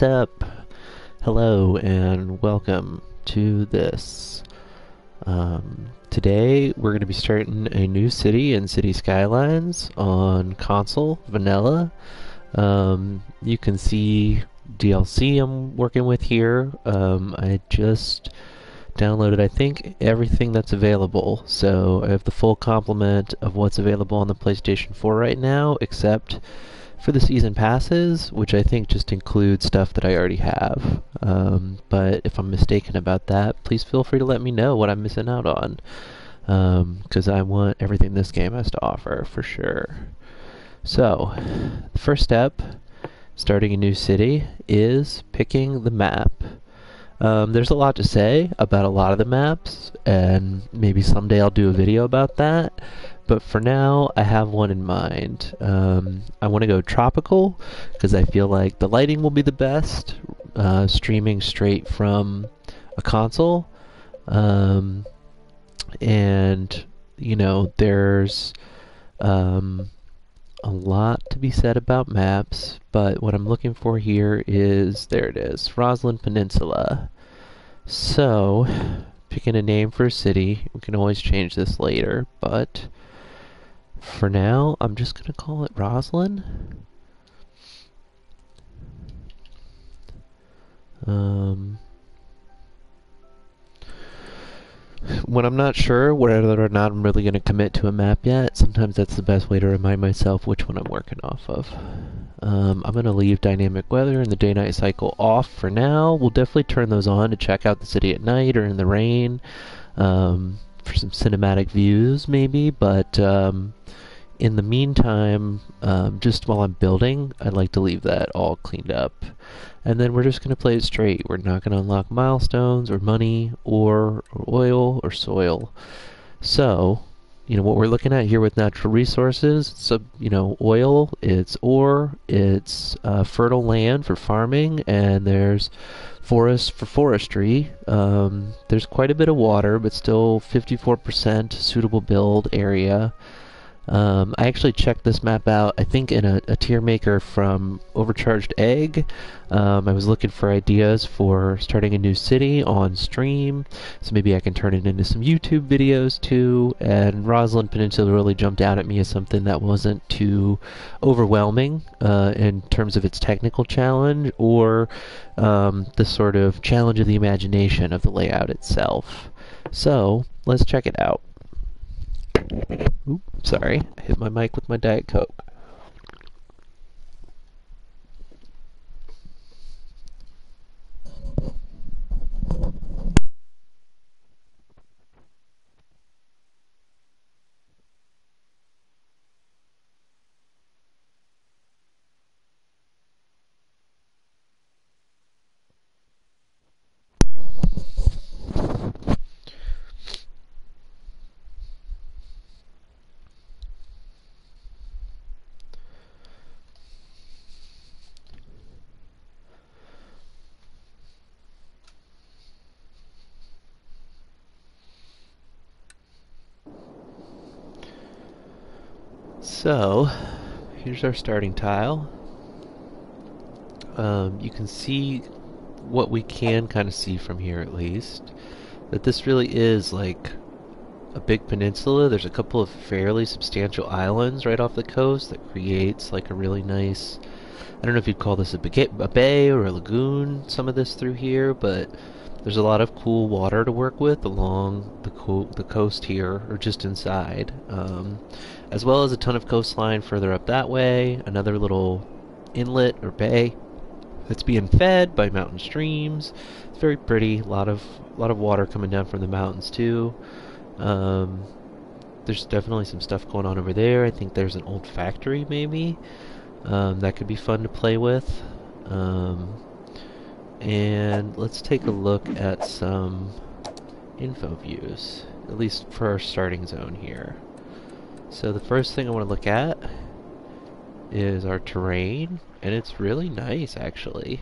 What's up? Hello and welcome to this. Today we're going to be starting a new city in City Skylines on console, vanilla. You can see DLC I'm working with here. I just downloaded, I think, everything that's available. So I have the full complement of what's available on the PlayStation 4 right now, except for the season passes, which I think just includes stuff that I already have. But if I'm mistaken about that, please feel free to let me know what I'm missing out on. Because I want everything this game has to offer, for sure. So, the first step, starting a new city, is picking the map. There's a lot to say about a lot of the maps, and maybe someday I'll do a video about that. But for now, I have one in mind. I want to go tropical, because I feel like the lighting will be the best, streaming straight from a console. And, you know, there's a lot to be said about maps, but what I'm looking for here is, there it is, Roslyn Peninsula. So, picking a name for a city, we can always change this later, but for now, I'm just going to call it Roslyn. When I'm not sure whether or not I'm really going to commit to a map yet, sometimes that's the best way to remind myself which one I'm working off of. I'm going to leave dynamic weather and the day-night cycle off for now. We'll definitely turn those on to check out the city at night or in the rain, for some cinematic views maybe, but in the meantime, just while I'm building, I'd like to leave that all cleaned up. And then we're just going to play it straight. We're not going to unlock milestones or money or oil or soil. So, you know, what we're looking at here with natural resources, so, you know, oil, it's ore, it's fertile land for farming, and there's forest for forestry. There's quite a bit of water, but still 54% suitable build area. I actually checked this map out, I think in a tier maker from Overcharged Egg. I was looking for ideas for starting a new city on stream, so maybe I can turn it into some YouTube videos too, and Roslyn Peninsula really jumped out at me as something that wasn't too overwhelming in terms of its technical challenge, or the sort of challenge of the imagination of the layout itself. So, let's check it out. Oop, sorry, I hit my mic with my Diet Coke. So, here's our starting tile. You can see what we can kind of see from here at least, that this really is like a big peninsula. There's a couple of fairly substantial islands right off the coast that creates like a really nice, I don't know if you'd call this a bay or a lagoon, some of this through here, but there's a lot of cool water to work with along the coast here, or just inside, as well as a ton of coastline further up that way, another little inlet or bay that's being fed by mountain streams. It's very pretty, a lot of water coming down from the mountains too. There's definitely some stuff going on over there. I think there's an old factory maybe. That could be fun to play with. And let's take a look at some info views, at least for our starting zone here. So the first thing I want to look at is our terrain, and it's really nice actually.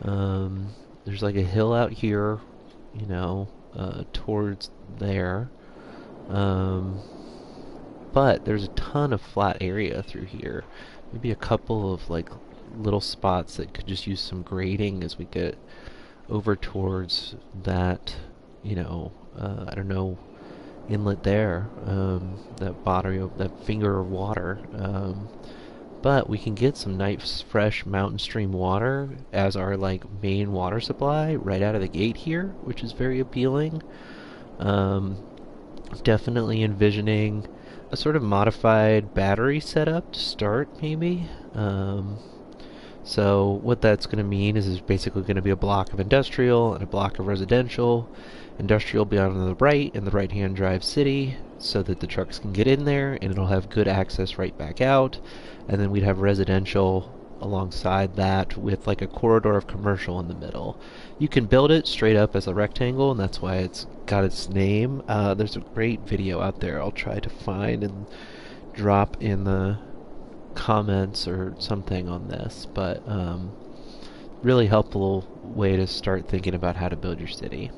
There's like a hill out here, you know, towards there. But there's a ton of flat area through here. Maybe a couple of like little spots that could just use some grading as we get over towards that, I don't know, inlet there, that body, that finger of water. But we can get some nice fresh mountain stream water as our like main water supply right out of the gate here, which is very appealing. Um, Definitely envisioning a sort of modified battery setup to start, maybe. So what that's going to mean is there's basically going to be a block of industrial and a block of residential. Industrial will be on the right in the right-hand drive city so that the trucks can get in there and it'll have good access right back out. And then we'd have residential alongside that with like a corridor of commercial in the middle. You can build it straight up as a rectangle, and that's why it's got its name. There's a great video out there I'll try to find and drop in the comments or something on this, but really helpful way to start thinking about how to build your city.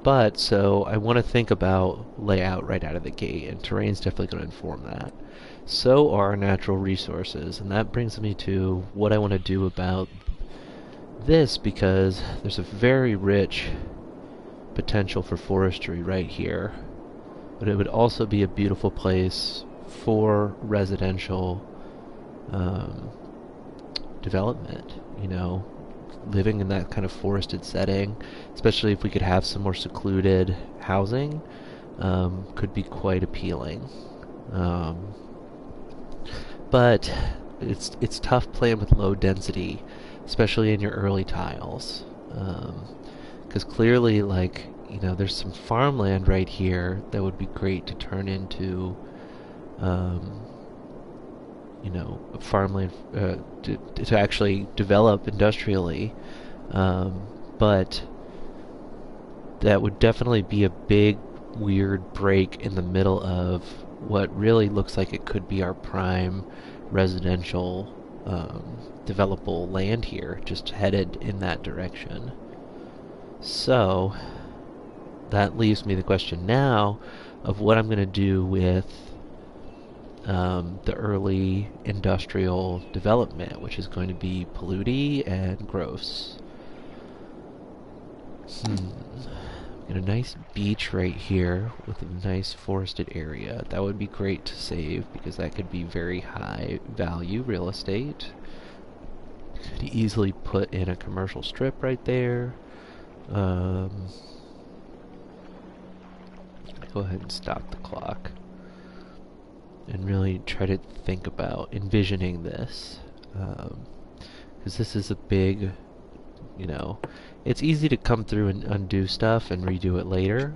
But so I want to think about layout right out of the gate, and terrain's definitely going to inform that. So are natural resources, and that brings me to what I want to do about this, because there's a very rich potential for forestry right here, but it would also be a beautiful place for residential development, living in that kind of forested setting, especially if we could have some more secluded housing, could be quite appealing. But it's tough playing with low density, especially in your early tiles, because clearly, there's some farmland right here that would be great to turn into, farmland to actually develop industrially, but that would definitely be a big, weird break in the middle of what really looks like it could be our prime residential developable land here, just headed in that direction. So that leaves me the question now of what I'm going to do with the early industrial development, which is going to be polluty and gross. Got a nice beach right here with a nice forested area. That would be great to save because that could be very high value real estate. Could easily put in a commercial strip right there. Go ahead and stop the clock and really try to think about envisioning this, because this is a big, it's easy to come through and undo stuff and redo it later.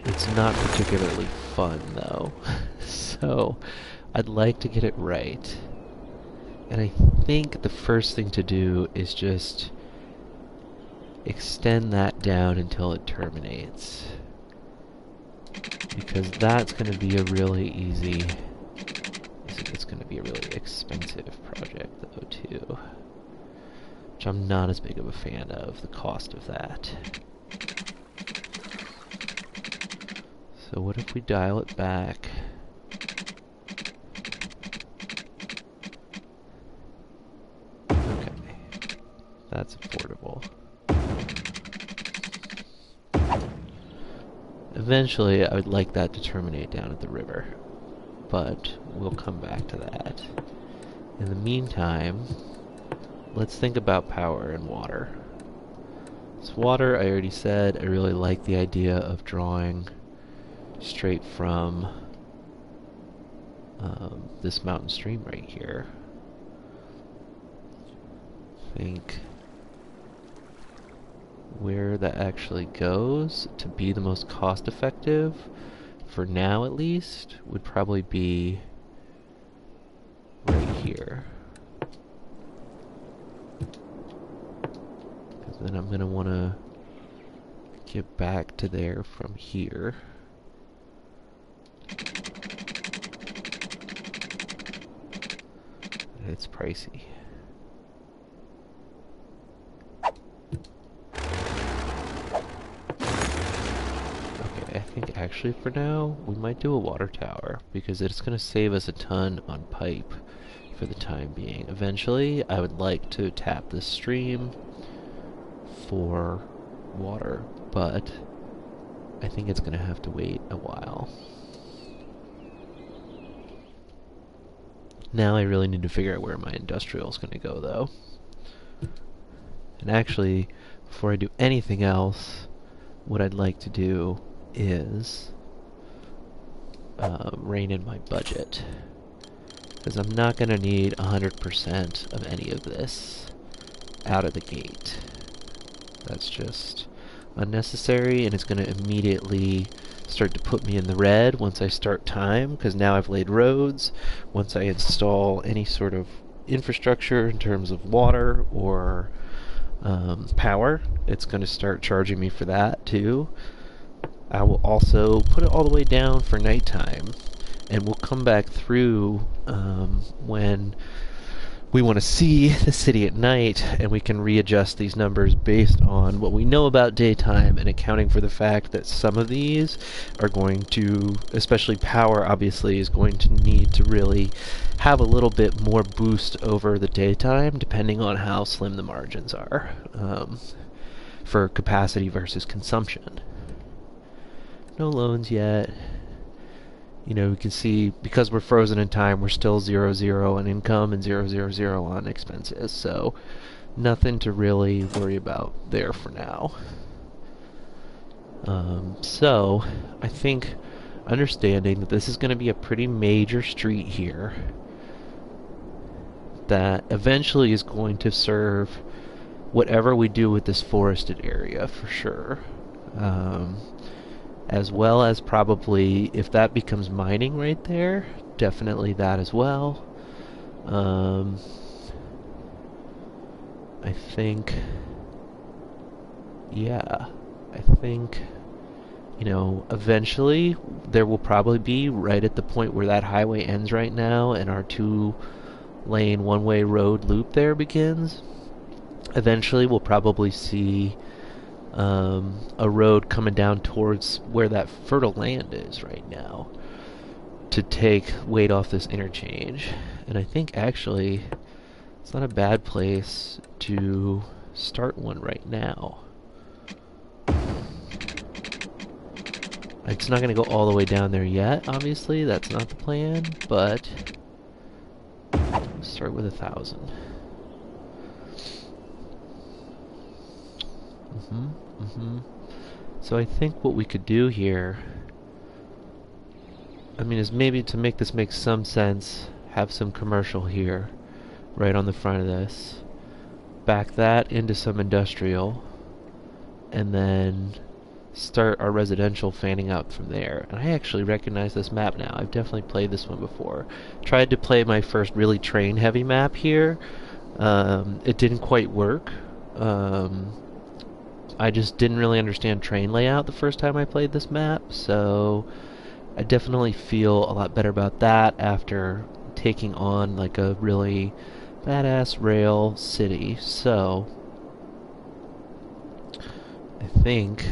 It's not particularly fun though. So I'd like to get it right, and I think the first thing to do is just extend that down until it terminates, because that's going to be a really easy, it's going to be a really expensive project though too, which I'm not as big of a fan of the cost of that. So what if we dial it back? Okay, that's affordable. Eventually, I would like that to terminate down at the river, but we'll come back to that. In the meantime, let's think about power and water. So water, I already said, I really like the idea of drawing straight from this mountain stream right here. Think where that actually goes to be the most cost effective, for now at least, would probably be right here. Because then I'm going to want to get back to there from here. It's pricey. I think actually for now we might do a water tower, because it's going to save us a ton on pipe for for the time being. Eventually, I would like to tap this stream for water, but I think it's going to have to wait a while. Now I really need to figure out where my industrial is going to go, though. And actually, before I do anything else, what I'd like to do is rein in my budget. Because I'm not going to need 100% of any of this out of the gate. That's just unnecessary, and it's going to immediately start to put me in the red once I start time, because now I've laid roads. Once I install any sort of infrastructure in terms of water or power, it's going to start charging me for that too. I will also put it all the way down for nighttime, and we'll come back through when we want to see the city at night, and we can readjust these numbers based on what we know about daytime, and accounting for the fact that some of these are going to, especially power obviously, is going to need to really have a little bit more boost over the daytime, depending on how slim the margins are for capacity versus consumption. No loans yet. You know, we can see, because we're frozen in time, we're still 0-0 on income and 0-0-0 on expenses. So, nothing to really worry about there for now. So, I think understanding that this is going to be a pretty major street here that eventually is going to serve whatever we do with this forested area for sure. As well as probably, if that becomes mining right there, definitely that as well. I think, yeah, I think, you know, eventually there will probably be, right at the point where that highway ends right now and our 2-lane one-way road loop there begins, eventually we'll probably see a road coming down towards where that fertile land is right now to take weight off this interchange. And I think actually it's not a bad place to start one right now. It's not going to go all the way down there yet, obviously, that's not the plan, but start with 1,000. So I think what we could do here, I mean, is maybe to make this make some sense, have some commercial here, right on the front of this, back that into some industrial, and then start our residential fanning out from there. And I actually recognize this map now. I've definitely played this one before. Tried to play my first really train-heavy map here. It didn't quite work. I just didn't really understand train layout the first time I played this map, so I definitely feel a lot better about that after taking on like a really badass rail city. So I think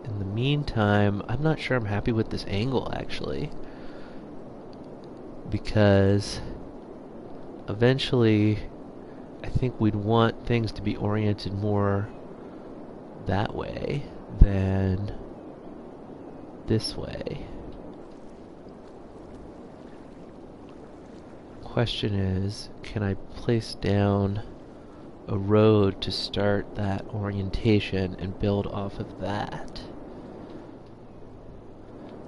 in the meantime, I'm not sure I'm happy with this angle actually, because eventually I think we'd want things to be oriented more that way than this way. Question is, can I place down a road to start that orientation and build off of that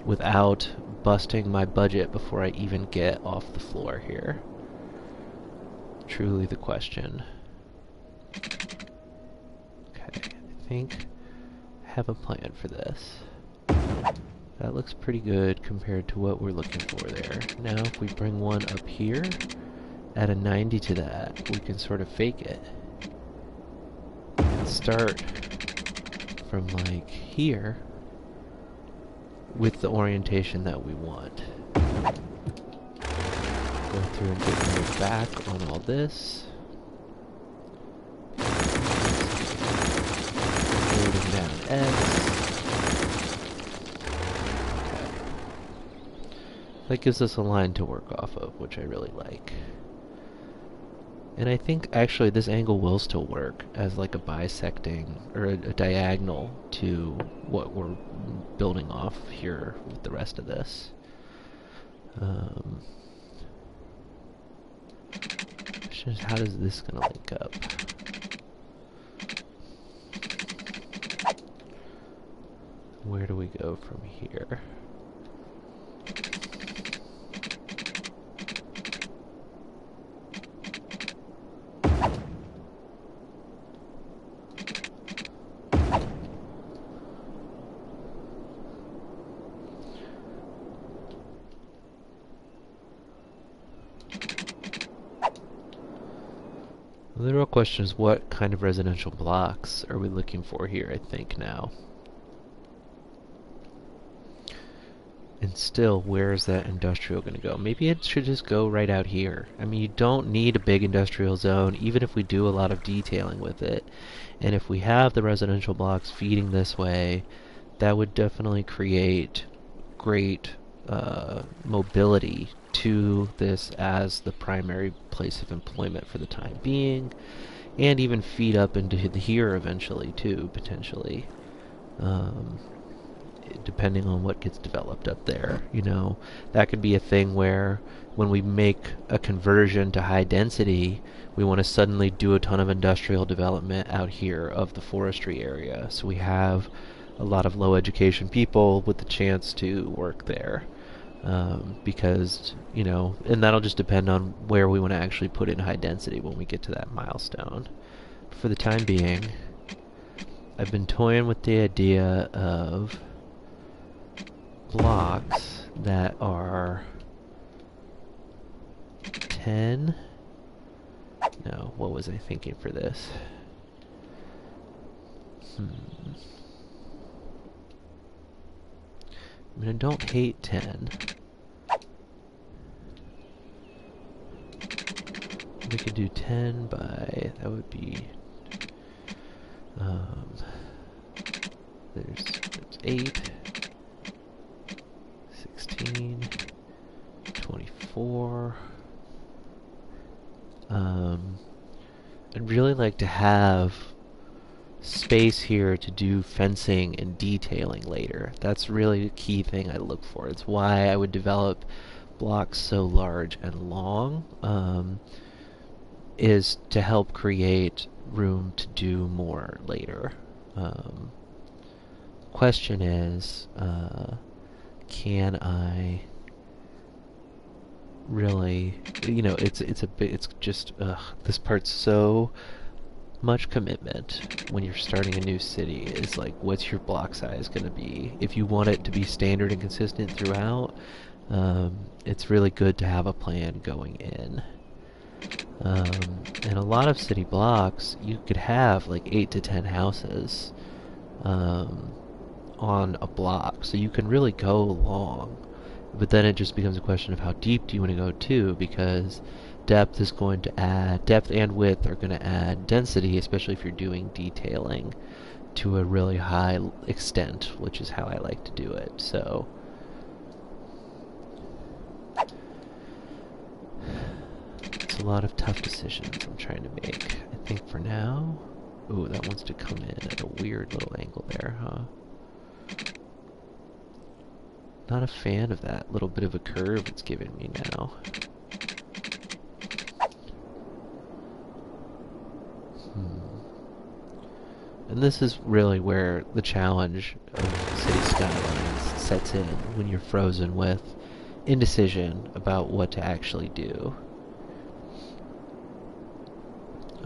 without busting my budget before I even get off the floor here? Truly the question. Okay, I think I have a plan for this. That looks pretty good compared to what we're looking for there. Now if we bring one up here, add a 90 to that, we can sort of fake it. And start from like here with the orientation that we want. Go through and get rid back on all this. Loading down X. That gives us a line to work off of, which I really like. And I think actually this angle will still work as like a bisecting or a diagonal to what we're building off here with the rest of this. How does this gonna link up? Where do we go from here? The real question is, what kind of residential blocks are we looking for here, I think, now? And still, where is that industrial going to go? Maybe it should just go right out here. I mean, you don't need a big industrial zone, even if we do a lot of detailing with it. And if we have the residential blocks feeding this way, that would definitely create great mobility to this as the primary place of employment for the time being, and even feed up into here eventually too, potentially. Depending on what gets developed up there, you know, that could be a thing where when we make a conversion to high density, we want to suddenly do a ton of industrial development out here of the forestry area, so we have a lot of low education people with the chance to work there. Because, you know, and that'll just depend on where we want to actually put in high density when we get to that milestone. For the time being, I've been toying with the idea of blocks that are 10. No, what was I thinking for this? I mean, I don't hate 10. We could do 10 by, that would be, there's 8, 16, 24. I'd really like to have space here to do fencing and detailing later. That's really the key thing I look for. It's why I would develop blocks so large and long, is to help create room to do more later. Question is, can I really, you know, it's just, this part's so much commitment when you're starting a new city. Is like, what's your block size going to be? If you want it to be standard and consistent throughout, it's really good to have a plan going in. And a lot of city blocks, you could have like 8 to 10 houses on a block, so you can really go long. But then it just becomes a question of how deep do you want to go too, because depth is going to add, depth and width are going to add density, especially if you're doing detailing to a really high extent, which is how I like to do it. So it's a lot of tough decisions I'm trying to make. I think for now, ooh, that wants to come in at a weird little angle there, huh? Not a fan of that little bit of a curve it's giving me now. And this is really where the challenge of City Skylines sets in, when you're frozen with indecision about what to actually do.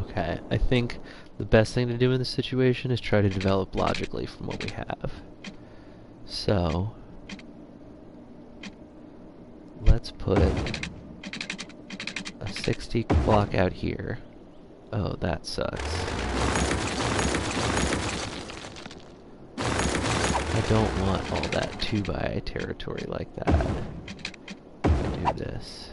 Okay, I think the best thing to do in this situation is try to develop logically from what we have. So, let's put a 60 block out here. Oh, that sucks. I don't want all that 2x territory like that. Do this.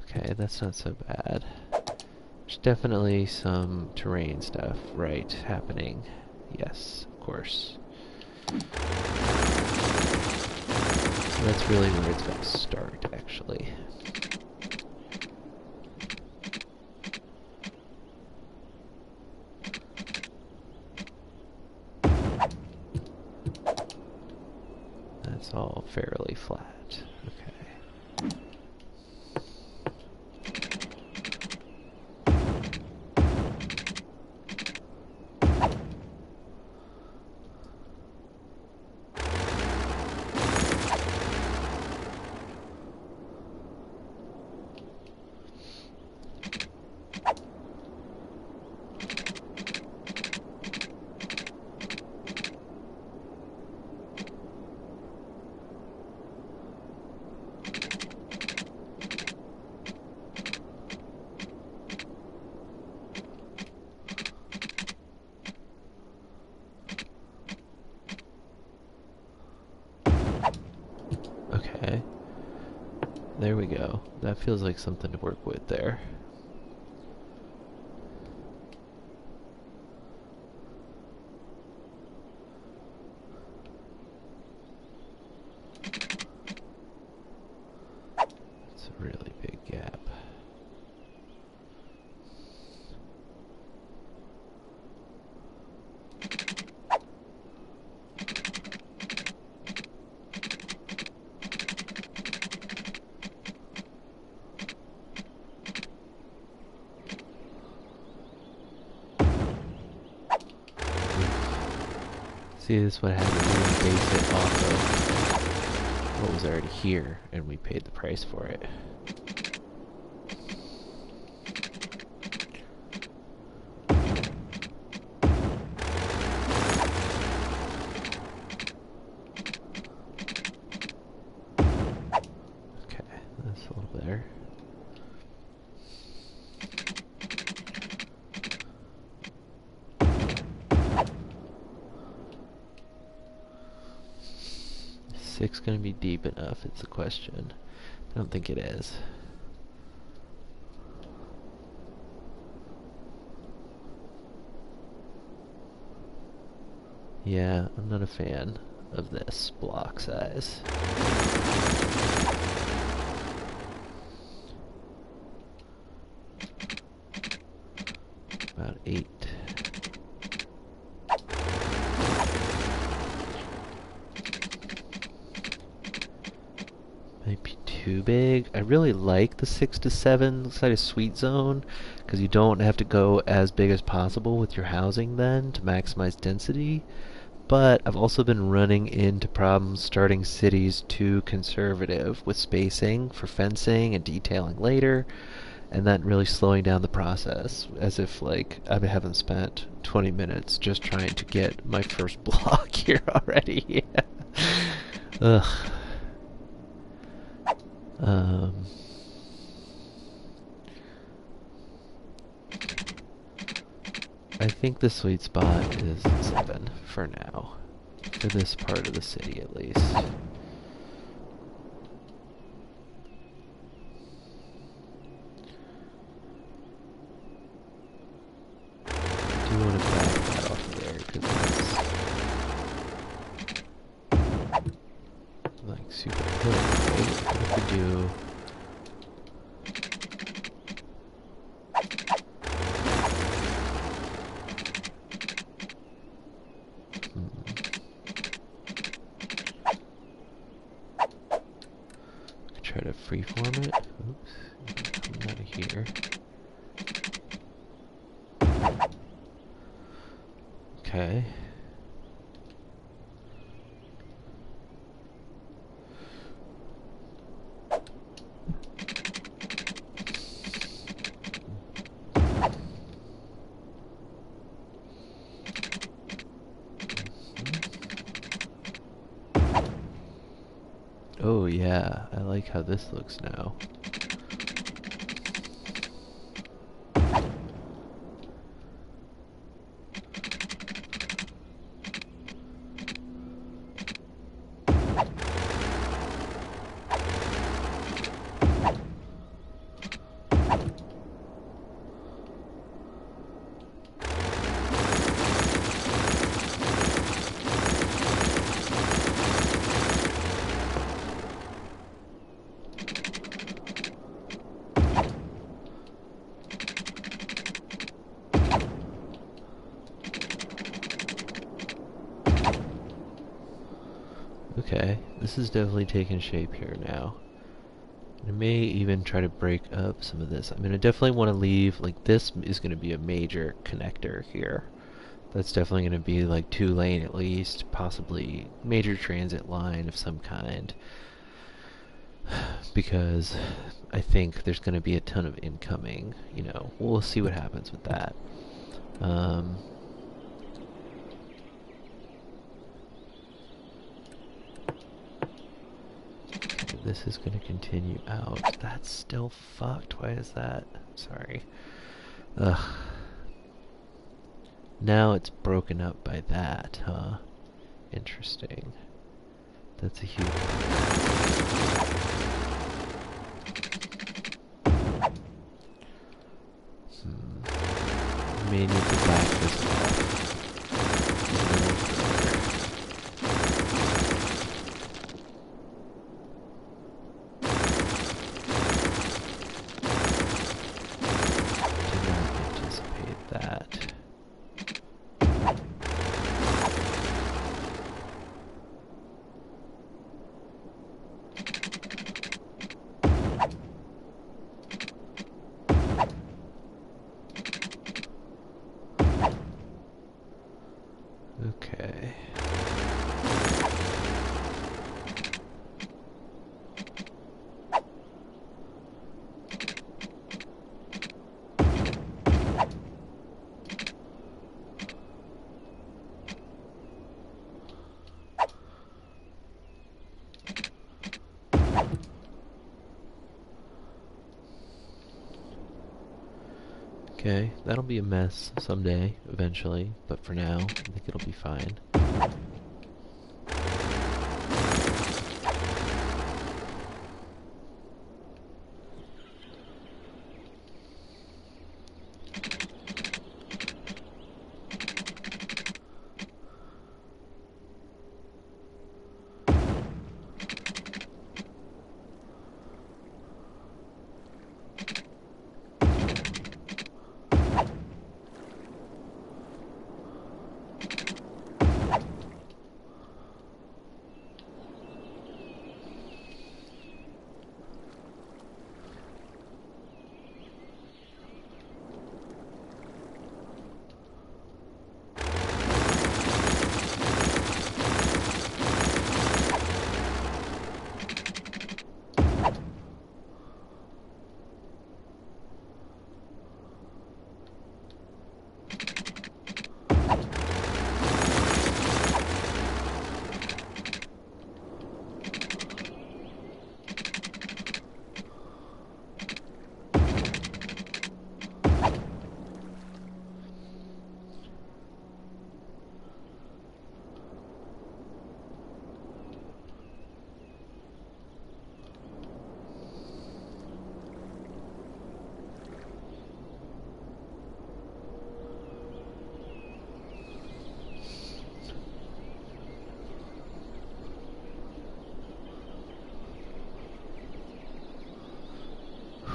Okay, that's not so bad. There's definitely some terrain stuff, right, happening. Yes, of course. So that's really where it's going to start, actually. flat. Okay. Okay. There we go. That feels like something to work with there. It's a really big gap. See, this is what happens when we base it off of what was already here, and we paid the price for it. Okay, that's a little better. Is 6 gonna be deep enough? It's a question. I don't think it is. Yeah, I'm not a fan of this block size. About 8. Might be too big. I really like the 6 to 7 side of Sweet Zone because you don't have to go as big as possible with your housing then to maximize density. But I've also been running into problems starting cities too conservative with spacing for fencing and detailing later, and that really slowing down the process, as if like I haven't spent 20 minutes just trying to get my first block here already. Ugh. I think the sweet spot is 7 for now. For this part of the city, at least. I do want to back that off there, because that's like super hilly, right? What if we do... Try to freeform it. Oops, coming out of here. Okay. Oh yeah, I like how this looks now. Okay, this is definitely taking shape here now. I may even try to break up some of this. I'm going to definitely want to leave, like this is going to be a major connector here. That's definitely going to be like 2-lane at least, possibly major transit line of some kind. Because I think there's going to be a ton of incoming, you know. We'll see what happens with that. Okay, this is going to continue out. That's still fucked. Why is that? Sorry. Ugh. Now it's broken up by that, huh? Interesting. That's a huge... May need to back this off. Did not anticipate that. Okay. Okay, that'll be a mess someday, eventually, but for now, I think it'll be fine.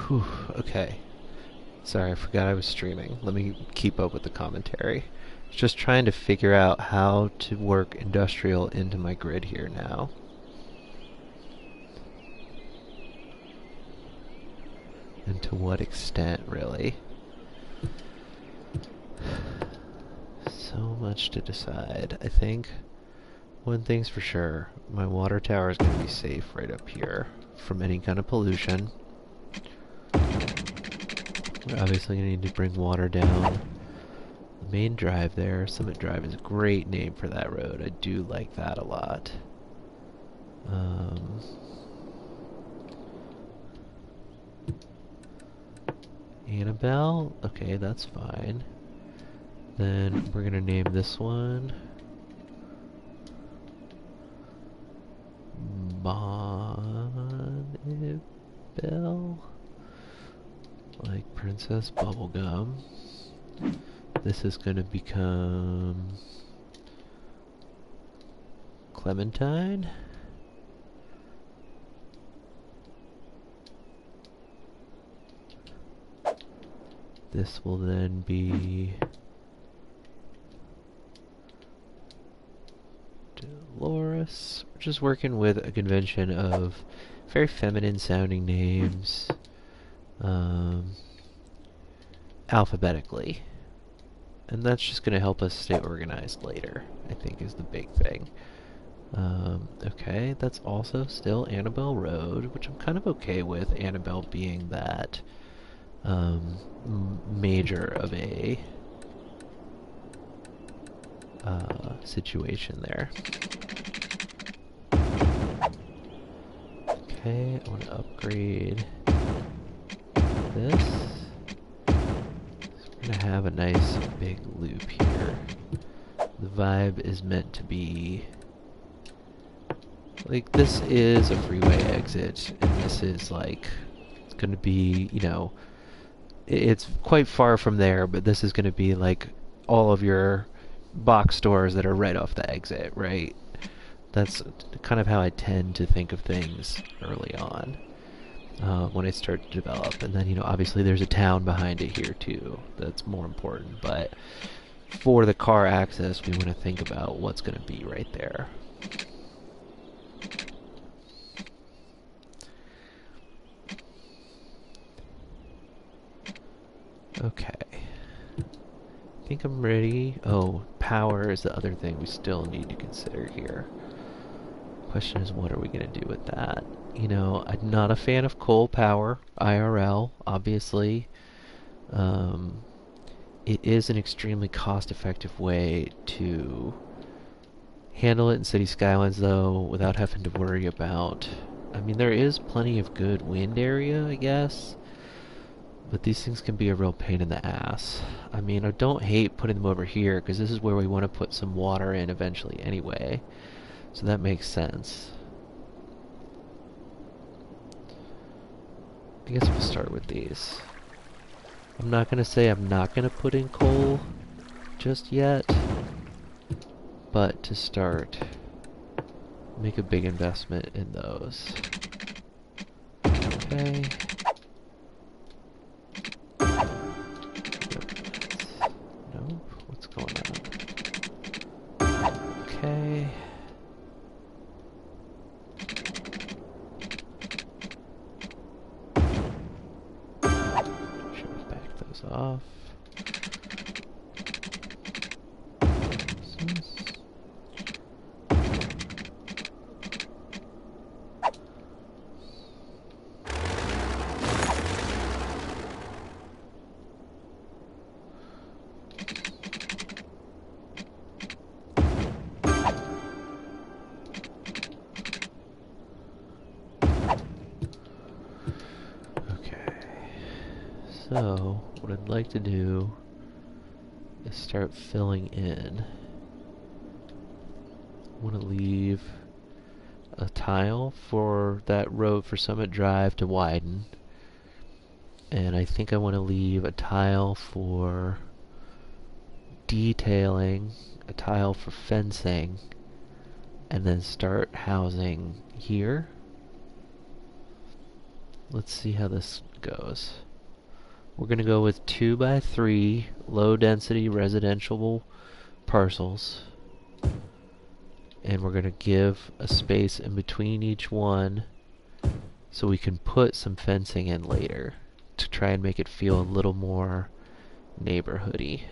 Whew, okay. Sorry, I forgot I was streaming. Let me keep up with the commentary. Just trying to figure out how to work industrial into my grid here now. And to what extent, really? So much to decide. I think one thing's for sure. My water tower is going to be safe right up here from any kind of pollution. We're obviously going to need to bring water down the main drive there. Summit Drive is a great name for that road. I do like that a lot. Annabelle? Okay, that's fine. Then we're going to name this one Bonnibel. Like Princess Bubblegum. This is going to become Clementine. This will then be Dolores. Paris. We're just working with a convention of very feminine sounding names, alphabetically. And that's just going to help us stay organized later, I think is the big thing. Okay, that's also still Annabelle Road, which I'm kind of okay with, Annabelle being that major of a situation there. Okay, I want to upgrade this. We're going to have a nice big loop here. The vibe is meant to be like, this is a freeway exit, and this is like, it's going to be, you know, it's quite far from there, but this is going to be like all of your box stores that are right off the exit, right? That's kind of how I tend to think of things early on, when I start to develop. And then, you know, obviously there's a town behind it here too that's more important, but for the car access, we want to think about what's going to be right there. Okay. I think I'm ready. Oh, power is the other thing we still need to consider here. Question is, what are we going to do with that? You know, I'm not a fan of coal power, IRL, obviously. It is an extremely cost-effective way to handle it in City Skylines, though, without having to worry about... I mean, there is plenty of good wind area, I guess. But these things can be a real pain in the ass. I mean, I don't hate putting them over here, because this is where we want to put some water in eventually anyway. So that makes sense. I guess we'll start with these. I'm not going to say I'm not going to put in coal just yet. But to start, make a big investment in those. Okay. No? What's going on? Okay. Should we back those off? So, what I'd like to do is start filling in. I want to leave a tile for that road for Summit Drive to widen. And I think I want to leave a tile for detailing, a tile for fencing, and then start housing here. Let's see how this goes. We're going to go with 2x3 low density residential parcels, and we're going to give a space in between each one so we can put some fencing in later to try and make it feel a little more neighborhoody.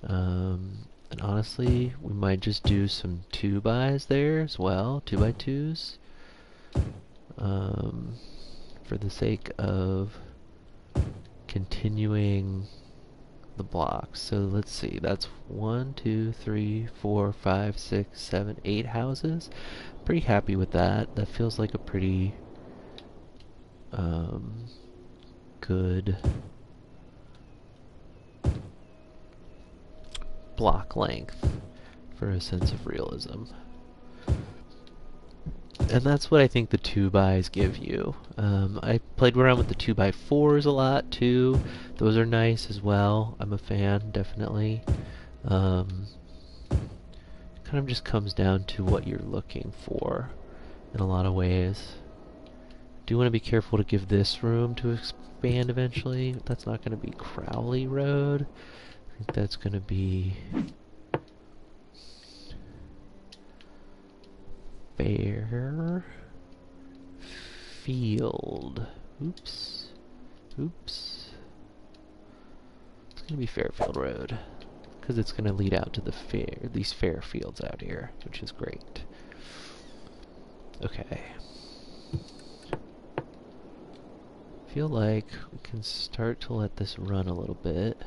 And honestly, we might just do some 2x's there as well, 2x2s, for the sake of continuing the blocks. So let's see, that's 1, 2, 3, 4, 5, 6, 7, 8 houses. Pretty happy with that. That feels like a pretty good block length for a sense of realism. And that's what I think the 2x's give you. I played around with the 2x4s a lot too. Those are nice as well. I'm a fan, definitely. Kind of just comes down to what you're looking for in a lot of ways. Do want to be careful to give this room to expand eventually. That's not going to be Crowley Road. I think that's going to be Fairfield. Oops. Oops. It's gonna be Fairfield Road. Because it's gonna lead out to the these fair fields out here, which is great. Okay. Feel like we can start to let this run a little bit.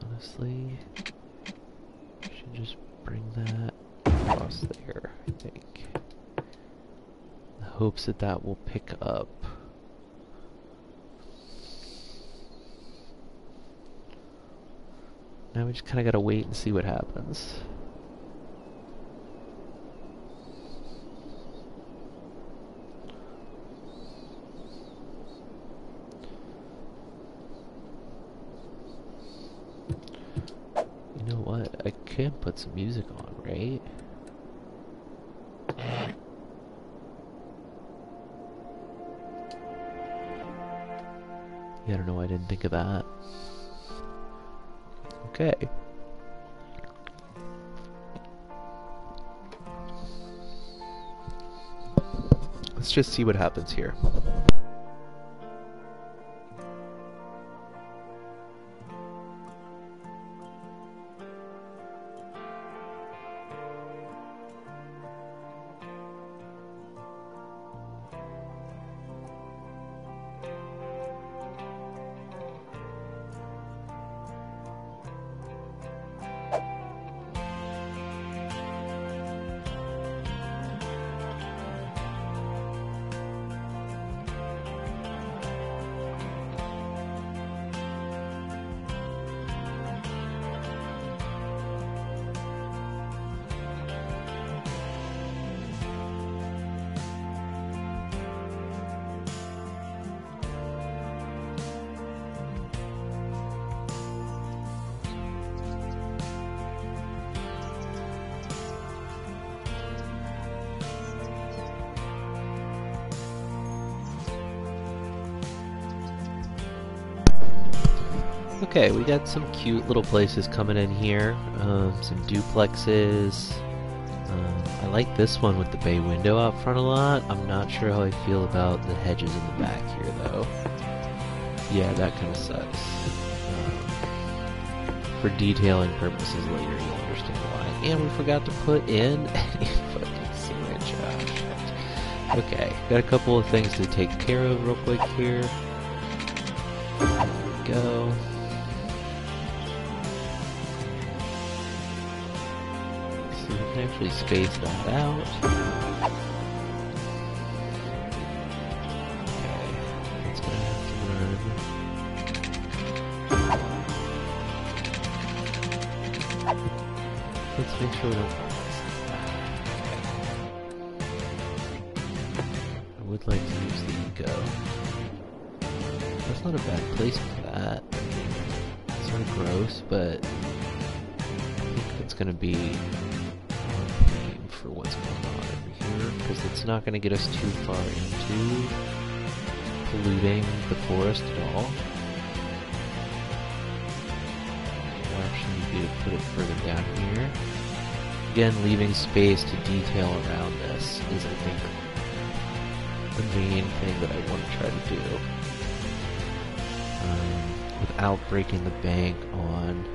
Honestly, should just bring that across there, I think. In hopes that that will pick up. Now we just kind of gotta wait and see what happens. You know what? I can put some music on, right? Yeah, I don't know why I didn't think of that. Okay. Let's just see what happens here. Okay, we got some cute little places coming in here. Some duplexes. I like this one with the bay window out front a lot. I'm not sure how I feel about the hedges in the back here, though. Yeah, that kind of sucks. For detailing purposes later, you'll understand why. And we forgot to put in any fucking sewage. Oh, shit. Okay, got a couple of things to take care of real quick here. There we go. So we can actually space that out. Okay, that's gonna have to run. Let's make sure we don't. I would like to use the eco. That's not a bad place for that. It's sort of gross, but I think it's going to be on theme for what's going on over here, because it's not going to get us too far into polluting the forest at all. We'll actually need to put it further down here. Again, leaving space to detail around this is, I think, the main thing that I want to try to do. Without breaking the bank on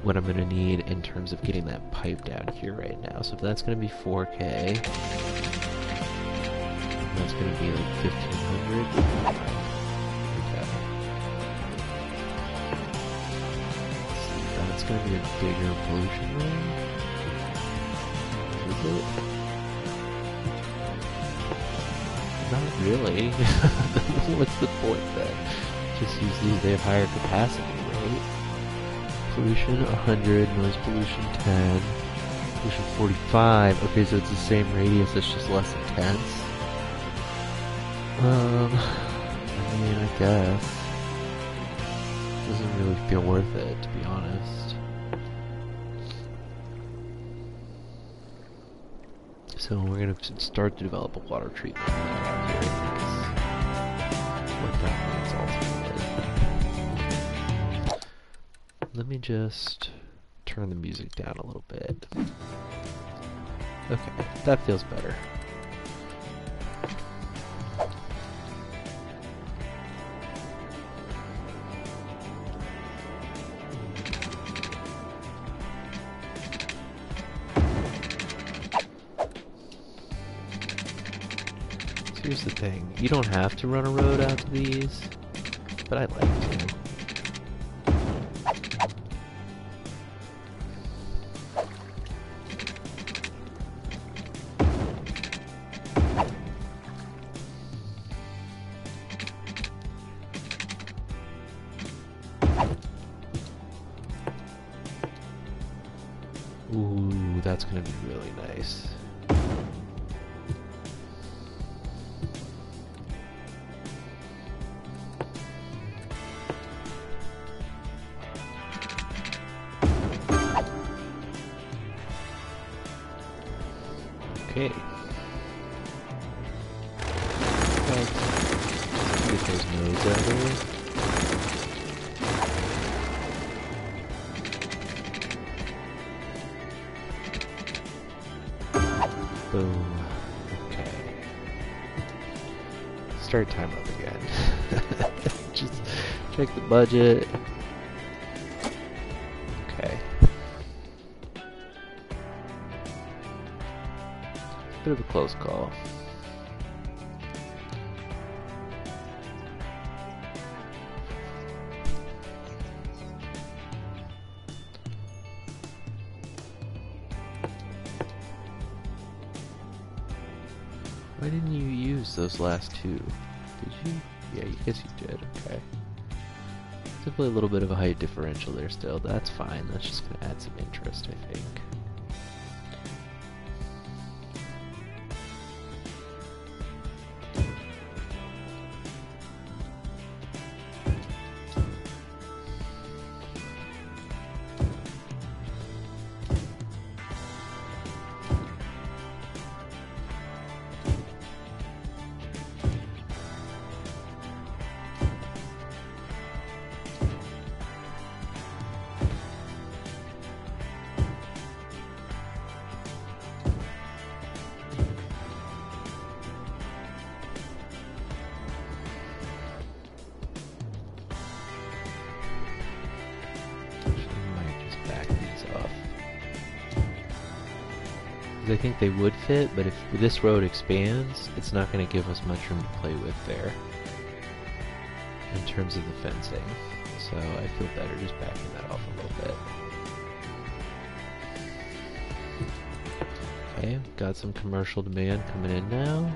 what I'm going to need in terms of getting that pipe down here right now. So if that's going to be 4K, that's going to be like 1500. Okay. That's going to be a bigger pollution ring. Is it? Not really. What's the point then? Just use these, they have higher capacity, right? Pollution 100, noise pollution 10, pollution 45. Okay, so it's the same radius, it's just less intense. I mean, I guess. Doesn't really feel worth it, to be honest. So we're gonna start to develop a water treatment around here, because what that means ultimately. let me just turn the music down a little bit. Okay, that feels better. So here's the thing, you don't have to run a road out to these, but I like to. Ooh, that's gonna be really nice. Okay. Let's get those nodes out of there. Boom. Okay. Start time up again. Just check the budget. Okay. Bit of a close call. Why didn't you use those last two? Did you? Yeah, I guess you did. Okay. Simply a little bit of a height differential there still. That's fine. That's just going to add some interest, I think. I think they would fit, but if this road expands, it's not going to give us much room to play with there in terms of the fencing. So I feel better just backing that off a little bit. Okay, got some commercial demand coming in now.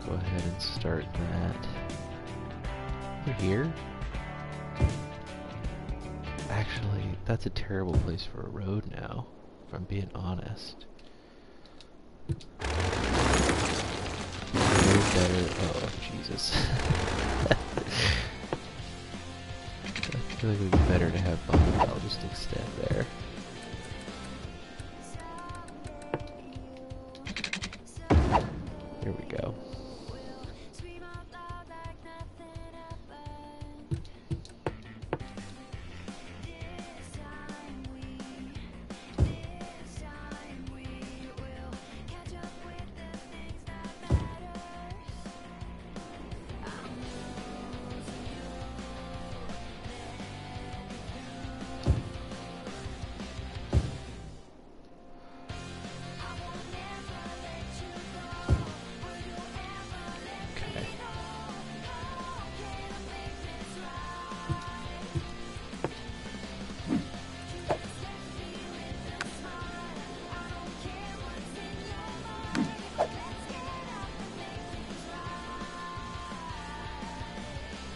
Go ahead and start that over here. Actually, that's a terrible place for a road now, if I'm being honest. Better. Oh, Jesus. I feel like it would be better to have Bonneville just extend there. Here we go.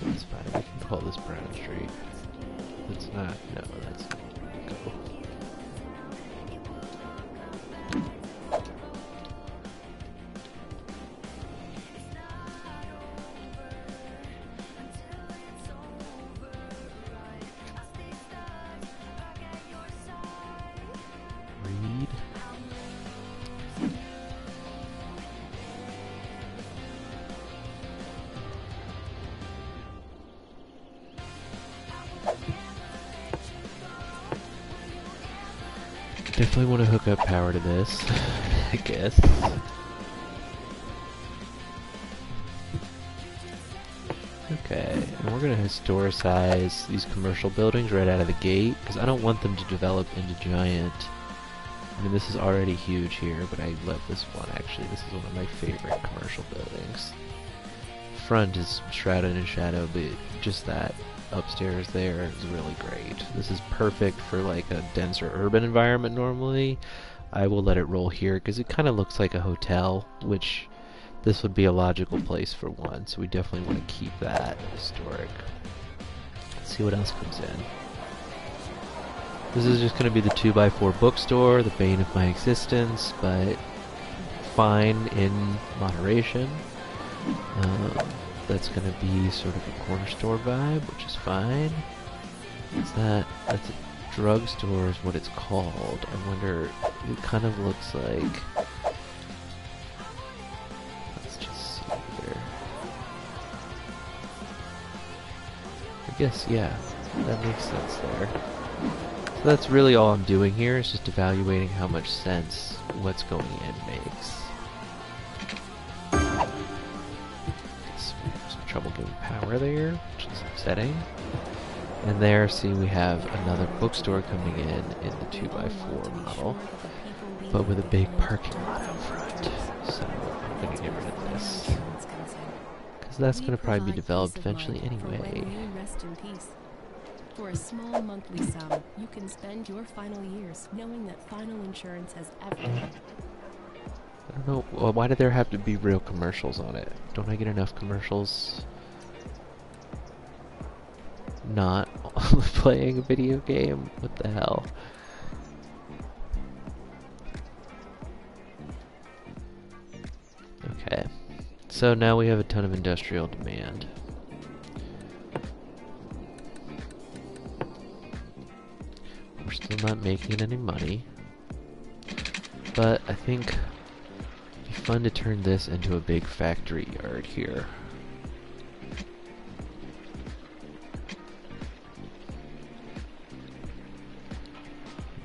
That's fine, we can call this Brown Street. It's not, no, that's not go. Read. Definitely want to hook up power to this, I guess. Okay, and we're going to historicize these commercial buildings right out of the gate, because I don't want them to develop into giant... I mean, this is already huge here, but I love this one, actually. This is one of my favorite commercial buildings. Front is shrouded in shadow, but just that upstairs there is really great. This is perfect for like a denser urban environment normally. I will let it roll here because it kind of looks like a hotel, which this would be a logical place for one, so we definitely want to keep that historic. Let's see what else comes in. This is just going to be the 2x4 bookstore, the bane of my existence, but fine in moderation. That's going to be sort of a corner store vibe, which is fine. What's that? That's a drugstore is what it's called. I wonder, it kind of looks like... Let's just see here. I guess, yeah, that makes sense there. So that's really all I'm doing here, is just evaluating how much sense what's going in makes. Some trouble getting power there, which is upsetting. And there, see, we have another bookstore coming in the 2x4 model, but with a big parking lot out front. So I'm going to get rid of this, because that's going to probably be developed eventually anyway. For a small monthly sum, you can spend your final years knowing that Final Insurance has everything. I don't know, well, why do there have to be real commercials on it? Don't I get enough commercials not playing a video game? What the hell? Okay, so now we have a ton of industrial demand. We're still not making any money, but I think it'd be fun to turn this into a big factory yard here.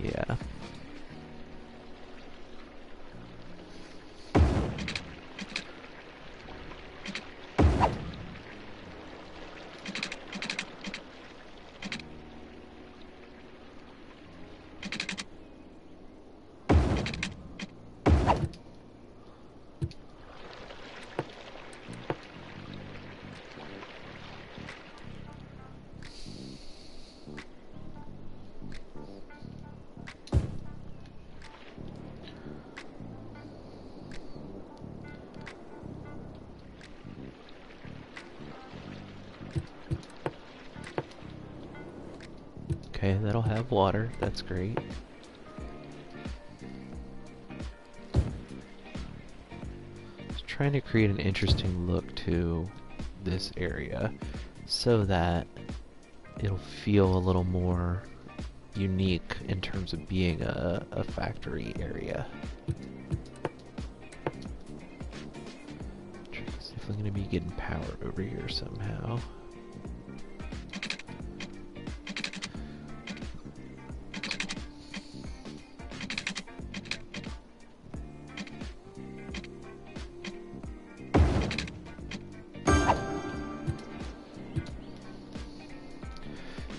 Yeah. Okay, that'll have water. That's great. Just trying to create an interesting look to this area so that it'll feel a little more unique in terms of being a factory area. It's definitely going to be getting power over here somehow.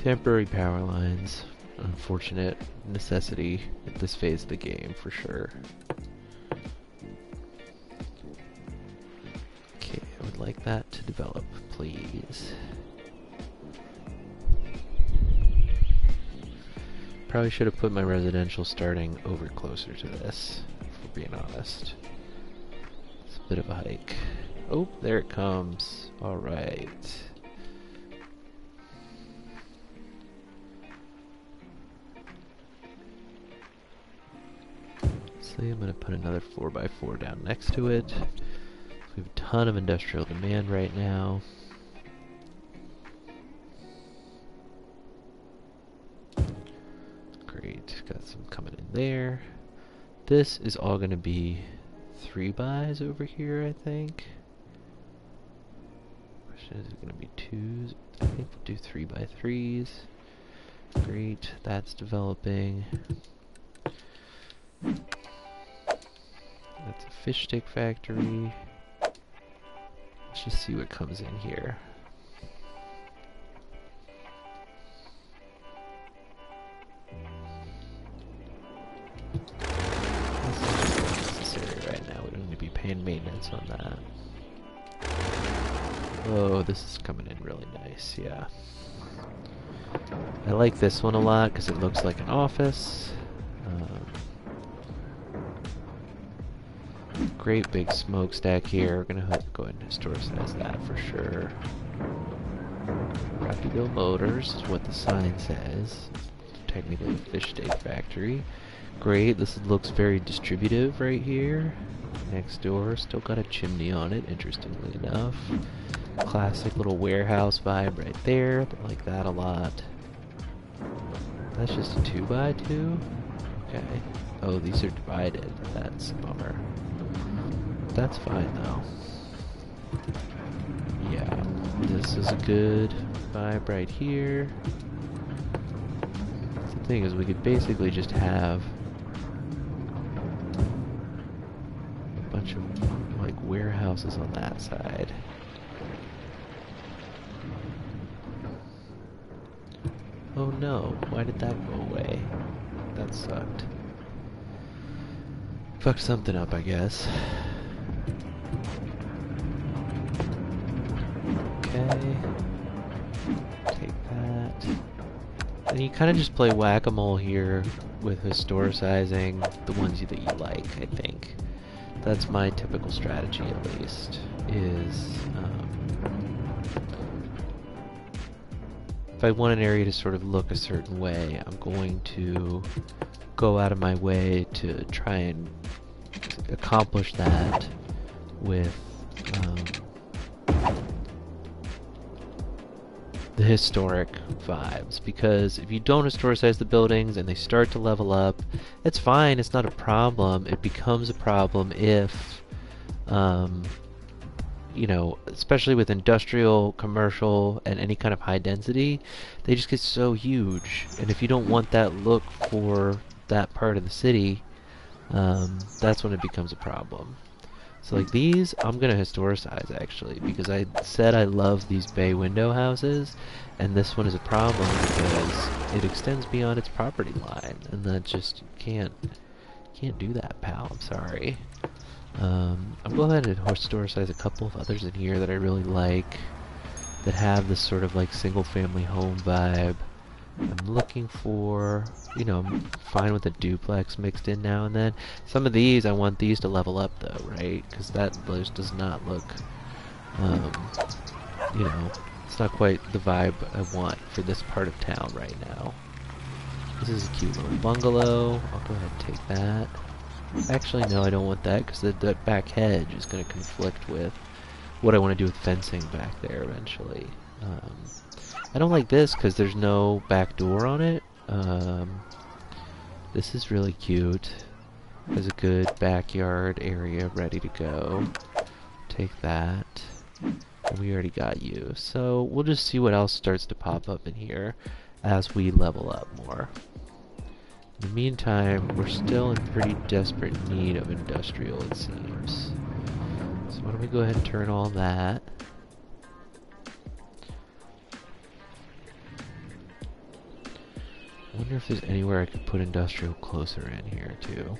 Temporary power lines. Unfortunate necessity at this phase of the game, for sure. Okay, I would like that to develop, please. Probably should have put my residential starting over closer to this, if we're being honest. It's a bit of a hike. Oh, there it comes. Alright. I'm going to put another 4x4 down next to it. We have a ton of industrial demand right now. Great, got some coming in there. This is all going to be 3x's over here, I think. Question is it going to be 2s? I think we'll do 3x3s. Great, that's developing. fish stick factory. Let's just see what comes in here. This is just not necessary right now. We don't need to be paying maintenance on that. Oh, this is coming in really nice, yeah. I like this one a lot because it looks like an office. Great big smokestack here. We're gonna go ahead and historicize that for sure. Rapidville Motors is what the sign says. Technically a fish steak factory. Great, this looks very distributive right here. Next door, still got a chimney on it, interestingly enough. Classic little warehouse vibe right there. I like that a lot. That's just a 2x2? Okay. Oh, these are divided. That's a bummer. That's fine though. Yeah, this is a good vibe right here. The thing is, we could basically just have a bunch of like warehouses on that side. Oh no, why did that go away? That sucked. Fucked something up, I guess. Okay. Take that. And you kind of just play whack-a-mole here with historicizing the ones that you like, I think. That's my typical strategy, at least, is if I want an area to sort of look a certain way, I'm going to go out of my way to try and accomplish that with the historic vibes, because if you don't historicize the buildings and they start to level up, it's fine, it's not a problem. It becomes a problem if you know, especially with industrial, commercial, and any kind of high density, they just get so huge, and if you don't want that look for that part of the city, that's when it becomes a problem. So like these, I'm gonna historicize actually, because I said I love these bay window houses, and this one is a problem because it extends beyond its property line, and that just can't do that, pal. I'm sorry. I'll go ahead and historicize a couple of others in here that I really like, that have this sort of like single family home vibe. I'm looking for, you know, I'm fine with a duplex mixed in now and then. Some of these, I want these to level up though, right? Because that just does not look, you know, it's not quite the vibe I want for this part of town right now. This is a cute little bungalow. I'll go ahead and take that. Actually, no, I don't want that because that back hedge is going to conflict with what I want to do with fencing back there eventually. I don't like this because there's no back door on it. This is really cute. Has a good backyard area ready to go. Take that. And we already got you. So we'll just see what else starts to pop up in here as we level up more. In the meantime, we're still in pretty desperate need of industrial, it seems. So why don't we go ahead and turn all that. I wonder if there's anywhere I could put industrial closer in here, too.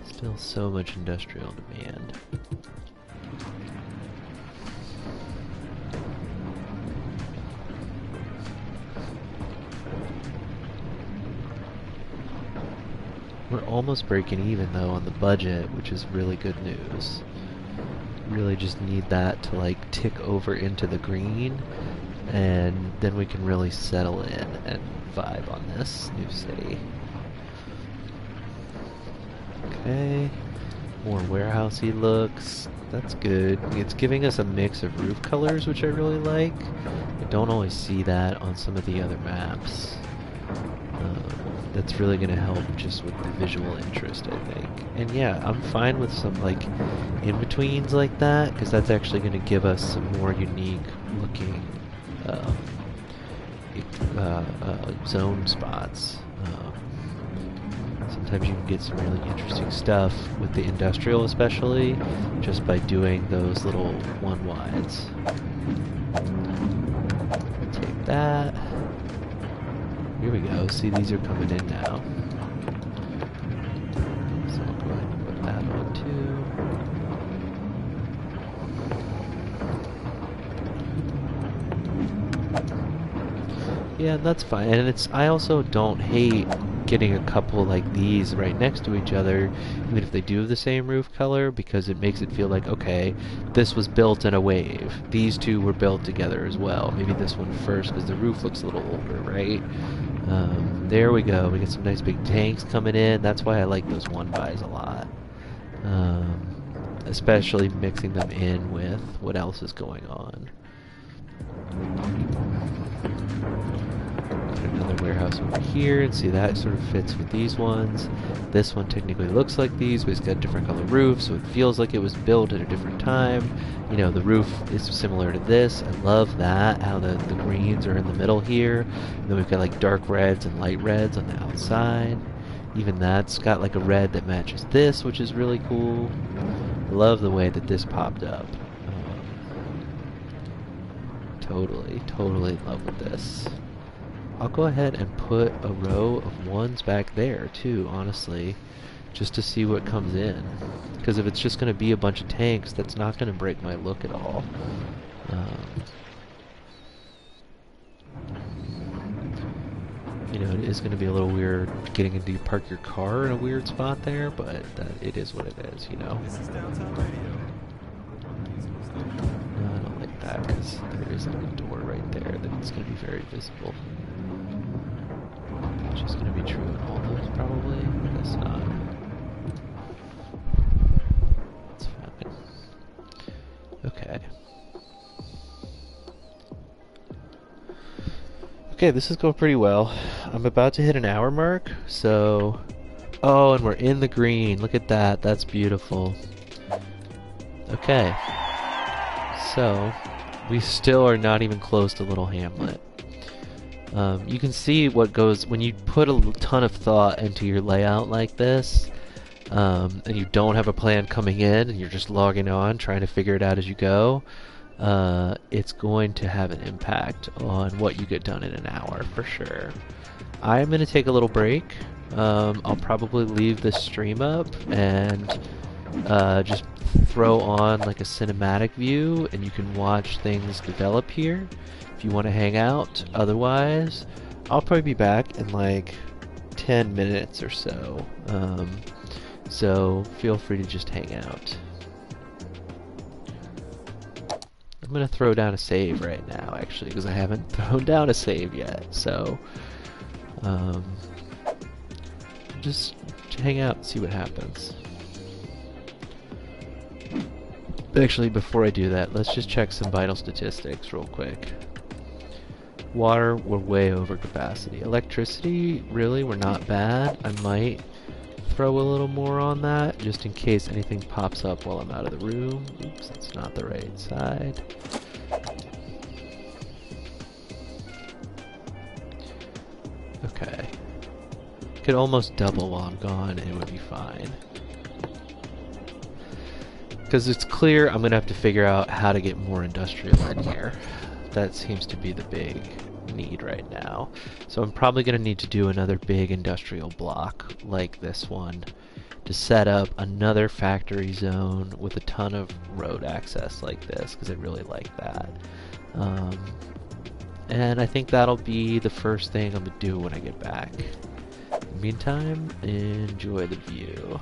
Still so much industrial demand. We're almost breaking even though on the budget, which is really good news. Really just need that to like tick over into the green, and then we can really settle in and vibe on this new city. Okay, More warehousey looks. That's good. It's giving us a mix of roof colors, which I really like. I don't always see that on some of the other maps. That's really going to help just with the visual interest, I think. And yeah, I'm fine with some like in-betweens like that, because that's actually going to give us some more unique looking zone spots. Sometimes you can get some really interesting stuff with the industrial, especially just by doing those little one wides. Take that. Here we go. See, these are coming in now. So I'll go ahead and put that on too. Yeah, that's fine. And I also don't hate getting a couple like these right next to each other, even if they do have the same roof color, because it makes it feel like, okay, this was built in a wave. These two were built together as well. Maybe this one first, because the roof looks a little older, right? There we go. We get some nice big tanks coming in. That's why I like those one buys a lot. Especially mixing them in with what else is going on. Another warehouse over here, and see that sort of fits with these ones. This one technically looks like these, but it's got different color roofs, so it feels like it was built at a different time. You know, the roof is similar to this. I love that, how the greens are in the middle here. And then we've got like dark reds and light reds on the outside. Even that's got like a red that matches this, which is really cool. I love the way that this popped up. Totally in love with this. I'll go ahead and put a row of ones back there too, honestly, just to see what comes in. Because if it's just going to be a bunch of tanks, that's not going to break my look at all. You know, it is going to be a little weird getting into park your car in a weird spot there, but it is what it is, you know. This is Downtown Radio. No, I don't like that, because there is like a door right there that it's going to be very visible. Which is going to be true in all those, probably. I guess not. That's fine. Okay. Okay, this is going pretty well. I'm about to hit an hour mark, so... Oh, and we're in the green. Look at that. That's beautiful. Okay. So, we still are not even close to Little Hamlet. You can see what goes when you put a ton of thought into your layout like this, and you don't have a plan coming in, and you're just logging on, trying to figure it out as you go. It's going to have an impact on what you get done in an hour, for sure. I'm going to take a little break. I'll probably leave this stream up and just throw on like a cinematic view, and you can watch things develop here if you want to hang out. Otherwise, I'll probably be back in like 10 minutes or so. So feel free to just hang out. I'm going to throw down a save right now, actually, because I haven't thrown down a save yet. So just hang out and see what happens. Actually, before I do that, let's just check some vital statistics real quick. Water, we're way over capacity. Electricity, really, we're not bad. I might throw a little more on that, just in case anything pops up while I'm out of the room. Oops, that's not the right side. Okay. Could almost double while I'm gone, and it would be fine. Because it's clear I'm going to have to figure out how to get more industrial in here. That seems to be the big need right now. So I'm probably going to need to do another big industrial block like this one to set up another factory zone with a ton of road access like this, because I really like that. And I think that'll be the first thing I'm going to do when I get back. In the meantime, enjoy the view.